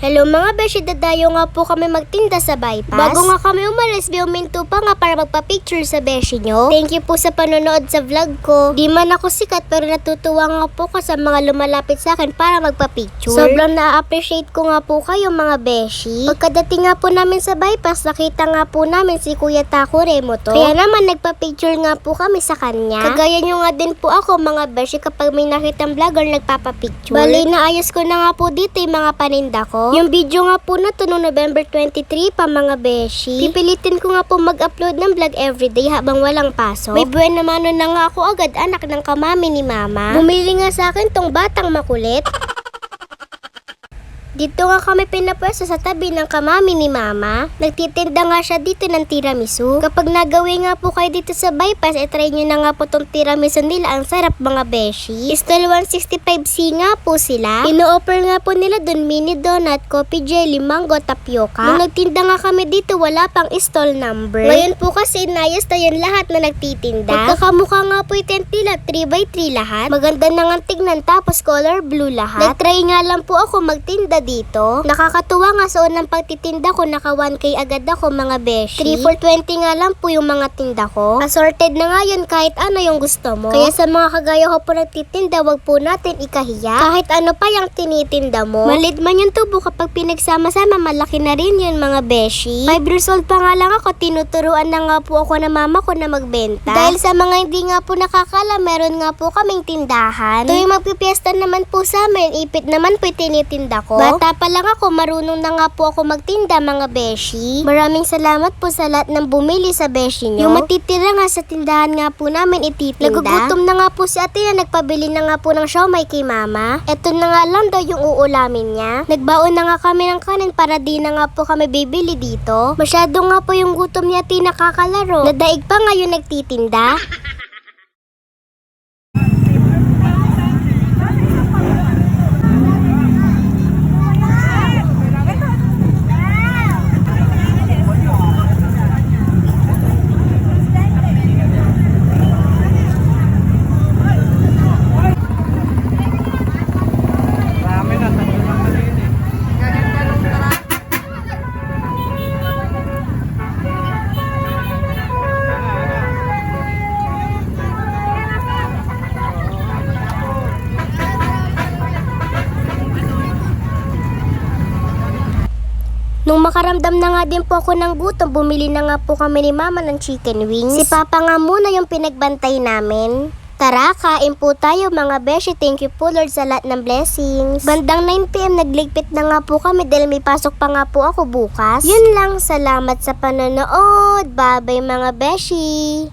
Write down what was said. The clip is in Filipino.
Hello mga beshi, dadayo nga po kami magtinda sa bypass. Bago nga kami umalis, huminto pa nga para magpa-picture sa beshi nyo. Thank you po sa panonood sa vlog ko. Di man ako sikat pero natutuwa nga po ko sa mga lumalapit sa akin para magpa-picture. Sobrang na-appreciate ko nga po kayo mga beshi. Pagkadating nga po namin sa bypass, nakita nga po namin si Kuya Taco Remoto. Kaya naman nagpa-picture nga po kami sa kanya. Kagaya nyo nga din po ako mga beshi kapag may nakitang vlogger nagpapa-picture. Bali, naayos ko na nga po dito yung mga paninda ko. Yung video nga po na to noong November 23 pa mga beshi. Pipilitin ko nga po mag-upload ng vlog everyday habang walang pasok. May buwan naman na nga ako agad anak ng kamami ni mama. Bumili nga sa akin tong batang makulit. Dito nga kami pinapwesto sa tabi ng kamami ni mama. Nagtitinda nga siya dito ng tiramisu. Kapag nagawi nga po kayo dito sa bypass, try nyo na nga po tong tiramisu nila. Ang sarap mga beshi. Stall 165C nga po sila. Ino-offer nga po nila dun mini donut, coffee jelly, mango, tapioca. Nung nagtinda nga kami dito, wala pang stall number. Ngayon po kasi inayos na yun lahat na nagtitinda. Magkakamukha nga po yung tent nila, 3x3 lahat. Maganda na nga tignan tapos color blue lahat. Nagtry nga lang po ako magtinda dito. Nakakatuwa nga sa unang pagtitinda ko, naka 1K agad ako mga beshi. 3 for 20 nga lang po yung mga tinda ko. Assorted na nga yun kahit ano yung gusto mo. Kaya sa mga kagaya ko po nagtitinda, wag po natin ikahiya. Kahit ano pa yung tinitinda mo. Maliit man yung tubo kapag pinagsama-sama, malaki na rin yun mga beshi. 5 years old pa nga lang ako, tinuturuan na nga po ako ng mama ko na magbenta. Dahil sa mga hindi nga po nakakala, meron nga po kaming tindahan. Tuwing magpipiesta naman po sa amin, ipit naman po tinitinda ko. Bata pa lang ako, marunong na nga po ako magtinda mga beshi. Maraming salamat po sa lahat ng bumili sa beshi nyo. Yung matitira nga sa tindahan nga po namin ititinda. Nagugutom na nga po si ate na nagpabili na nga po ng siomay kay mama. Eto na nga lang daw yung uulamin niya. Nagbaon na nga kami ng kanin para di na nga po kami bibili dito. Masyado nga po yung gutom ni ate nakakalaro. Nadaig pa nga yung nagtitinda. Nung makaramdam na nga din po ako ng gutom, bumili na nga po kami ni mama ng chicken wings. Si papa nga muna yung pinagbantay namin. Tara, kain po tayo mga beshi. Thank you po Lord sa lahat ng blessings. Bandang 9pm nagligpit na nga po kami dahil may pasok pa nga po ako bukas. Yun lang, salamat sa panonood. Bye bye mga beshi.